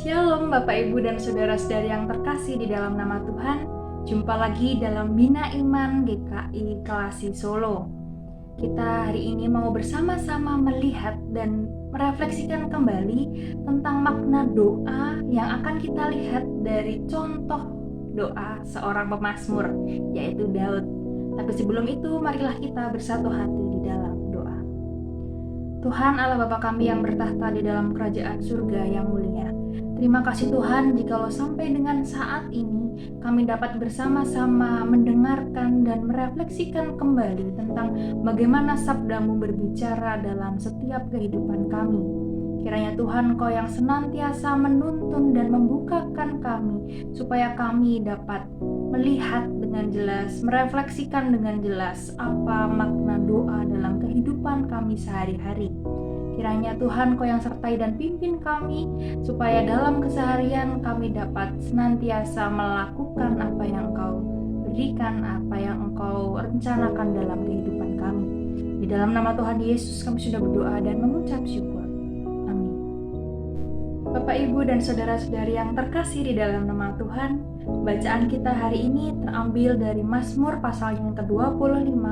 Shalom Bapak Ibu dan Saudara-saudari yang terkasih di dalam nama Tuhan. Jumpa lagi dalam Bina Iman GKI Kelasi Solo. Kita hari ini mau bersama-sama melihat dan merefleksikan kembali tentang makna doa yang akan kita lihat dari contoh doa seorang pemazmur, yaitu Daud. Tapi sebelum itu, marilah kita bersatu hati di dalam doa. Tuhan Allah Bapa kami yang bertahta di dalam kerajaan surga yang mulia, terima kasih Tuhan jikalau sampai dengan saat ini kami dapat bersama-sama mendengarkan dan merefleksikan kembali tentang bagaimana sabda-Mu berbicara dalam setiap kehidupan kami. Kiranya Tuhan Kau yang senantiasa menuntun dan membukakan kami supaya kami dapat melihat dengan jelas, merefleksikan dengan jelas apa makna doa dalam kehidupan kami sehari-hari. Kiranya Tuhan Kau yang sertai dan pimpin kami, supaya dalam keseharian kami dapat senantiasa melakukan apa yang Engkau berikan, apa yang Engkau rencanakan dalam kehidupan kami. Di dalam nama Tuhan Yesus kami sudah berdoa dan mengucap syukur. Amin. Bapak, Ibu, dan Saudara-saudari yang terkasih di dalam nama Tuhan, bacaan kita hari ini terambil dari Mazmur pasal yang ke-25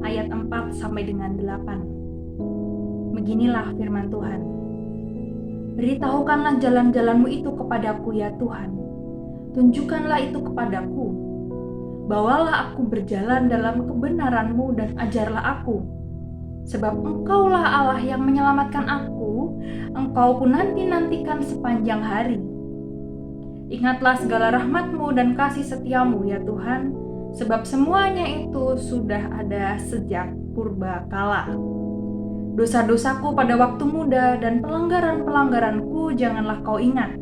ayat 4 sampai dengan 8. Beginilah firman Tuhan. Beritahukanlah jalan-jalan-Mu itu kepadaku ya Tuhan. Tunjukkanlah itu kepadaku. Bawalah aku berjalan dalam kebenaran-Mu dan ajarlah aku. Sebab Engkaulah Allah yang menyelamatkan aku, Engkau pun nanti-nantikan sepanjang hari. Ingatlah segala rahmat-Mu dan kasih setia-Mu ya Tuhan, sebab semuanya itu sudah ada sejak purba kala. Dosa-dosaku pada waktu muda dan pelanggaran-pelanggaranku janganlah Kau ingat.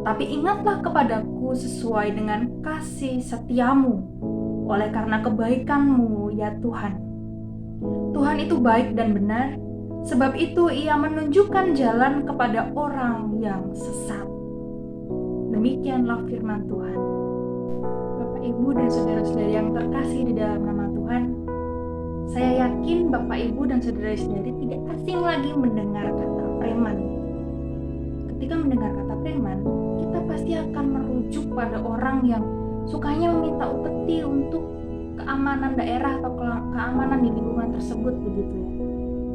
Tetapi ingatlah kepadaku sesuai dengan kasih setia-Mu, oleh karena kebaikan-Mu ya Tuhan. Tuhan itu baik dan benar, sebab itu Ia menunjukkan jalan kepada orang yang sesat. Demikianlah firman Tuhan. Bapak, Ibu, dan Saudara-saudari yang terkasih di dalam nama Tuhan, saya yakin Bapak, Ibu, dan Saudara-saudari tidak asing lagi mendengar kata preman. Ketika mendengar kata preman, kita pasti akan merujuk pada orang yang sukanya meminta upeti untuk keamanan daerah atau keamanan di lingkungan tersebut, begitu ya.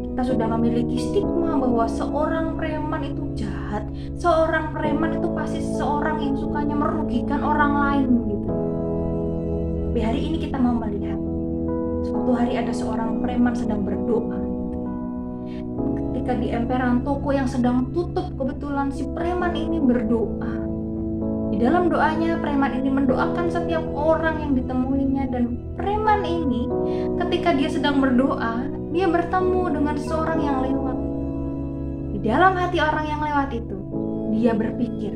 Kita sudah memiliki stigma bahwa seorang preman itu jahat, seorang preman itu pasti seorang yang sukanya merugikan orang lain, gitu. Tapi hari ini kita mau melihat, suatu hari ada seorang preman sedang berdoa, gitu ya. Ketika di emperan toko yang sedang tutup, kebetulan si preman ini berdoa. Di dalam doanya, preman ini mendoakan setiap orang yang ditemuinya, dan preman ini ketika dia sedang berdoa, dia bertemu dengan seorang yang lewat. Di dalam hati orang yang lewat itu, dia berpikir,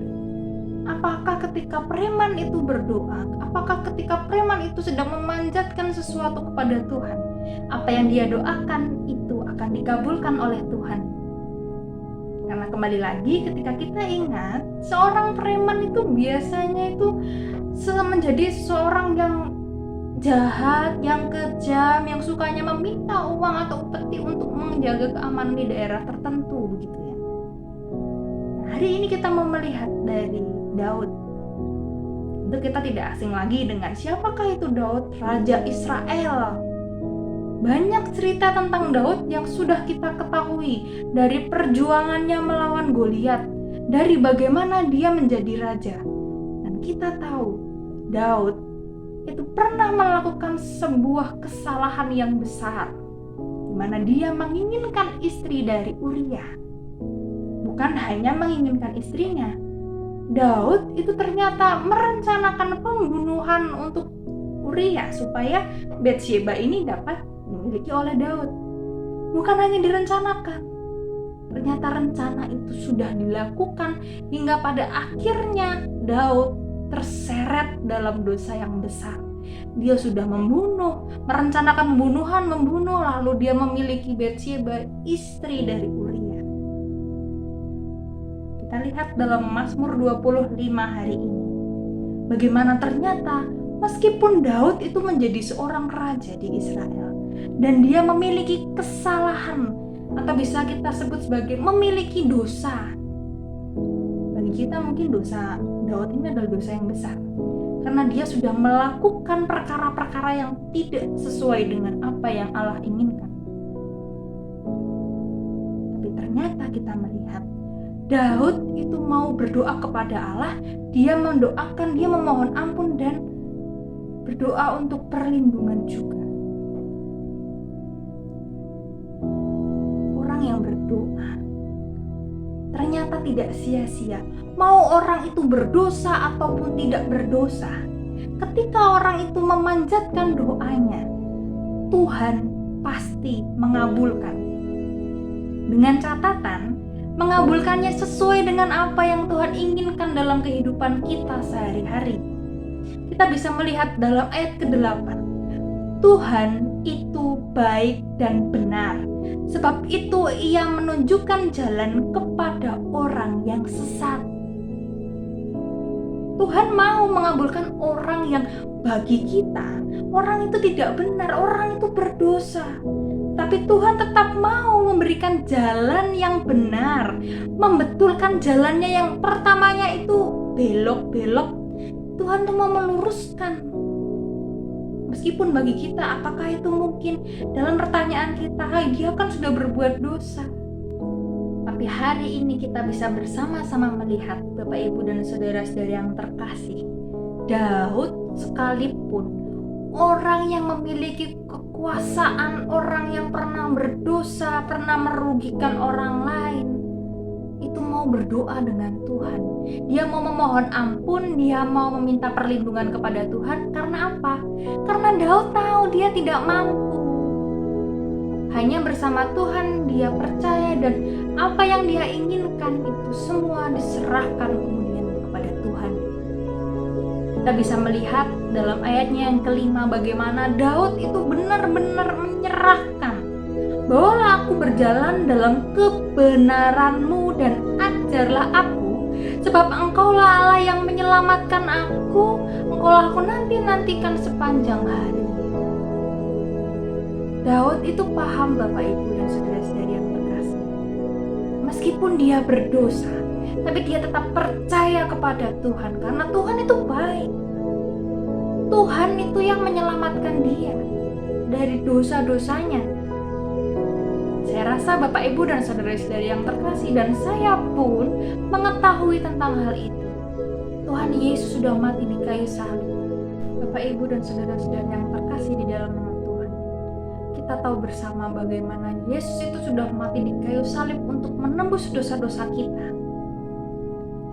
apakah ketika preman itu berdoa, apakah ketika preman itu sedang memanjatkan sesuatu kepada Tuhan, apa yang dia doakan itu akan dikabulkan oleh Tuhan? Karena kembali lagi ketika kita ingat, seorang preman itu biasanya itu menjadi seorang yang jahat, yang kejam, yang sukanya meminta uang atau upeti untuk menjaga keamanan di daerah tertentu, begitu ya. Nah, hari ini kita mau melihat dari Daud. Tentu kita tidak asing lagi dengan siapakah itu Daud, Raja Israel. Banyak cerita tentang Daud yang sudah kita ketahui, dari perjuangannya melawan Goliat, dari bagaimana dia menjadi raja. Dan kita tahu, Daud itu pernah melakukan sebuah kesalahan yang besar, di mana dia menginginkan istri dari Uria. Bukan hanya menginginkan istrinya, Daud itu ternyata merencanakan pembunuhan untuk Uria supaya Batsheba ini dapat dimiliki oleh Daud. Bukan hanya direncanakan, ternyata rencana itu sudah dilakukan hingga pada akhirnya Daud terseret dalam dosa yang besar. Dia sudah merencanakan pembunuhan, membunuh, lalu dia memiliki Batsheba, istri dari Uria. Kita lihat dalam Mazmur 25 hari ini, bagaimana ternyata meskipun Daud itu menjadi seorang raja di Israel, dan dia memiliki kesalahan, atau bisa kita sebut sebagai memiliki dosa, bagi kita mungkin dosa Daud ini adalah dosa yang besar, karena dia sudah melakukan perkara-perkara yang tidak sesuai dengan apa yang Allah inginkan. Tapi ternyata kita melihat Daud itu mau berdoa kepada Allah, dia mendoakan, dia memohon ampun dan berdoa untuk perlindungan juga. Orang yang berdoa ternyata tidak sia-sia. Mau orang itu berdosa ataupun tidak berdosa, ketika orang itu memanjatkan doanya, Tuhan pasti mengabulkan. Dengan catatan, mengabulkannya sesuai dengan apa yang Tuhan inginkan dalam kehidupan kita sehari-hari. Kita bisa melihat dalam ayat ke-8, Tuhan itu baik dan benar, sebab itu Ia menunjukkan jalan kepada orang yang sesat. Tuhan mau mengabulkan orang yang bagi kita, orang itu tidak benar, orang itu berdosa. Tapi Tuhan tetap mau memberikan jalan yang benar, membetulkan jalannya yang pertamanya itu belok-belok. Tuhan tuh mau meluruskan. Meskipun bagi kita, apakah itu mungkin? Dalam pertanyaan kita, dia kan sudah berbuat dosa. Tapi hari ini kita bisa bersama-sama melihat, Bapak, Ibu, dan saudara-saudara yang terkasih, Daud sekalipun orang yang memiliki kekuasaan, orang yang pernah berdosa, pernah merugikan orang lain, itu mau berdoa dengan Tuhan. Dia mau memohon ampun, dia mau meminta perlindungan kepada Tuhan. Karena apa? Karena Daud tahu dia tidak mampu. Hanya bersama Tuhan dia percaya, dan apa yang dia inginkan itu semua diserahkan kemudian kepada Tuhan. Kita bisa melihat dalam ayatnya yang kelima bagaimana Daud itu benar-benar menyerahkan. Bawalah aku berjalan dalam kebenaran-Mu dan ajarlah aku, sebab Engkaulah Allah yang menyelamatkan aku, Engkaulah aku nanti-nantikan sepanjang hari. Daud itu paham, Bapak, Ibu, dan saudara-saudari yang terkasih. Meskipun dia berdosa, tapi dia tetap percaya kepada Tuhan, karena Tuhan itu baik. Tuhan itu yang menyelamatkan dia dari dosa-dosanya. Saya rasa Bapak, Ibu, dan saudara-saudari yang terkasih, dan saya pun mengetahui tentang hal itu. Tuhan Yesus sudah mati di kayu salib. Bapak, Ibu, dan saudara-saudari yang terkasih di dalam nama Tuhan, kita tahu bersama bagaimana Yesus itu sudah mati di kayu salib untuk menembus dosa-dosa kita.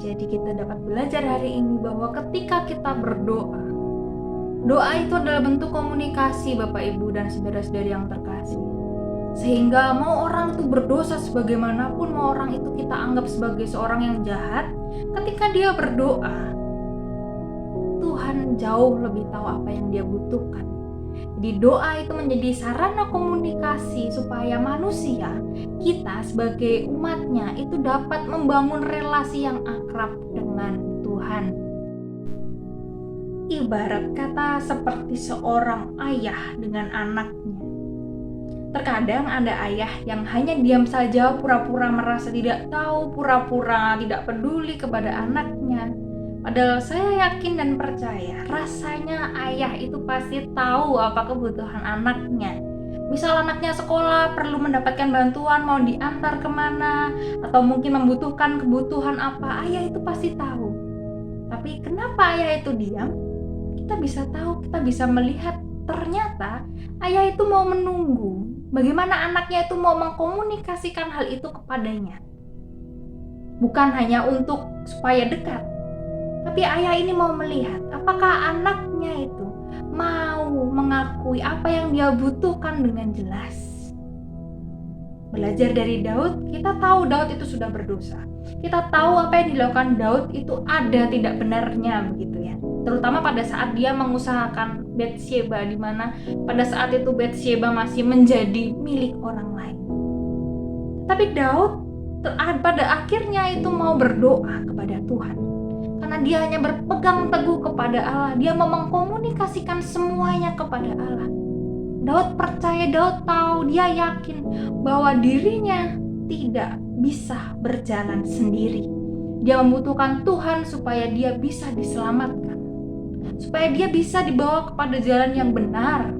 Jadi kita dapat belajar hari ini bahwa ketika kita berdoa, doa itu adalah bentuk komunikasi, Bapak, Ibu, dan saudara-saudari yang terkasih. Sehingga mau orang itu berdosa sebagaimanapun, mau orang itu kita anggap sebagai seorang yang jahat, ketika dia berdoa, Tuhan jauh lebih tahu apa yang dia butuhkan. Jadi doa itu menjadi sarana komunikasi supaya manusia, kita sebagai umatnya itu dapat membangun relasi yang akrab dengan Tuhan. Ibarat kata seperti seorang ayah dengan anaknya. Terkadang ada ayah yang hanya diam saja, pura-pura merasa tidak tahu, pura-pura tidak peduli kepada anaknya. Padahal saya yakin dan percaya, rasanya ayah itu pasti tahu apa kebutuhan anaknya. Misal anaknya sekolah, perlu mendapatkan bantuan, mau diantar kemana, atau mungkin membutuhkan kebutuhan apa, ayah itu pasti tahu. Tapi kenapa ayah itu diam? Kita bisa tahu, kita bisa melihat, ternyata ayah itu mau menunggu bagaimana anaknya itu mau mengkomunikasikan hal itu kepadanya. Bukan hanya untuk supaya dekat, tapi ayah ini mau melihat apakah anaknya itu mau mengakui apa yang dia butuhkan dengan jelas. Belajar dari Daud, kita tahu Daud itu sudah berdosa. Kita tahu apa yang dilakukan Daud itu ada tidak benarnya, begitu ya. Terutama pada saat dia mengusahakan Batsyeba, di mana pada saat itu Batsyeba masih menjadi milik orang lain. Tapi Daud pada akhirnya itu mau berdoa kepada Tuhan, karena dia hanya berpegang teguh kepada Allah. Dia mau mengkomunikasikan semuanya kepada Allah. Daud percaya, Daud tahu, dia yakin bahwa dirinya tidak bisa berjalan sendiri. Dia membutuhkan Tuhan supaya dia bisa diselamatkan, supaya dia bisa dibawa kepada jalan yang benar.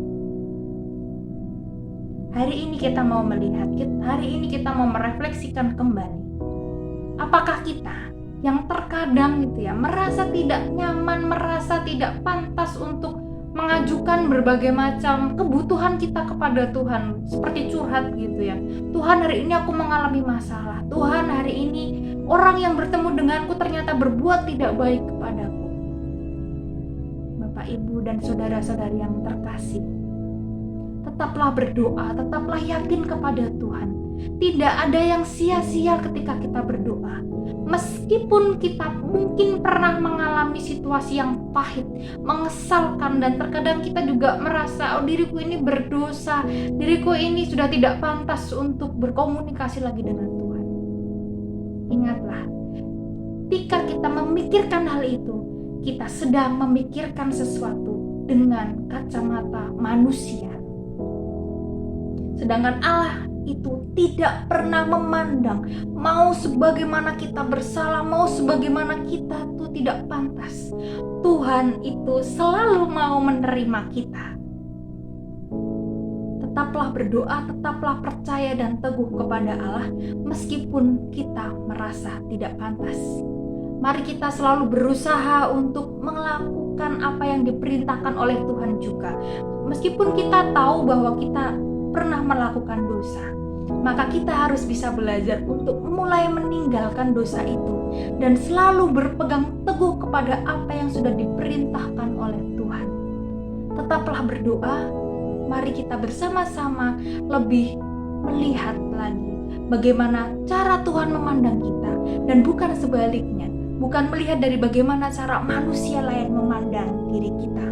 Hari ini kita mau melihat, hari ini kita mau merefleksikan kembali. Apakah kita yang terkadang merasa tidak nyaman, merasa tidak pantas untuk mengajukan berbagai macam kebutuhan kita kepada Tuhan, seperti curhat Tuhan, hari ini aku mengalami masalah. Tuhan, hari ini orang yang bertemu denganku ternyata berbuat tidak baik kepadaku. Bapak, Ibu, dan saudara-saudari yang terkasih, tetaplah berdoa, tetaplah yakin kepada Tuhan. Tidak ada yang sia-sia ketika kita berdoa. Meskipun kita mungkin pernah mengalami situasi yang pahit, mengesalkan, dan terkadang kita juga merasa, diriku ini berdosa, diriku ini sudah tidak pantas untuk berkomunikasi lagi dengan Tuhan. Ingatlah, ketika kita memikirkan hal itu, kita sedang memikirkan sesuatu dengan kacamata manusia. Sedangkan Allah itu tidak pernah memandang mau sebagaimana kita bersalah, mau sebagaimana kita tuh tidak pantas. Tuhan itu selalu mau menerima kita. Tetaplah berdoa, tetaplah percaya dan teguh kepada Allah meskipun kita merasa tidak pantas. Mari kita selalu berusaha untuk melakukan apa yang diperintahkan oleh Tuhan juga. Meskipun kita tahu bahwa kita pernah melakukan dosa, maka kita harus bisa belajar untuk mulai meninggalkan dosa itu dan selalu berpegang teguh kepada apa yang sudah diperintahkan oleh Tuhan. Tetaplah berdoa, mari kita bersama-sama lebih melihat lagi bagaimana cara Tuhan memandang kita dan bukan sebaliknya, bukan melihat dari bagaimana cara manusia lain memandang diri kita.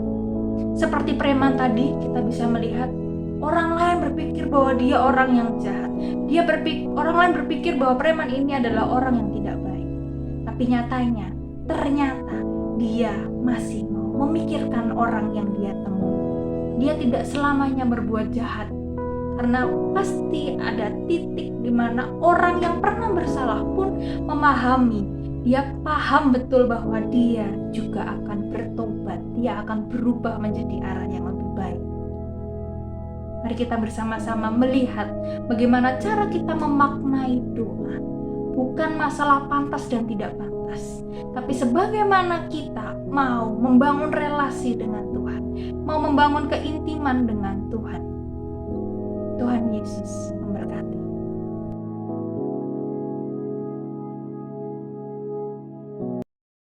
Seperti preman tadi, kita bisa melihat orang lain berpikir bahwa dia orang yang jahat. Orang lain berpikir bahwa preman ini adalah orang yang tidak baik. Tapi nyatanya, ternyata dia masih mau memikirkan orang yang dia temui. Dia tidak selamanya berbuat jahat. Karena pasti ada titik di mana orang yang pernah bersalah pun memahami. Dia paham betul bahwa dia juga akan bertobat. Dia akan berubah menjadi arah yang lebih baik. Mari kita bersama-sama melihat bagaimana cara kita memaknai doa. Bukan masalah pantas dan tidak pantas, tapi sebagaimana kita mau membangun relasi dengan Tuhan, mau membangun keintiman dengan Tuhan. Tuhan Yesus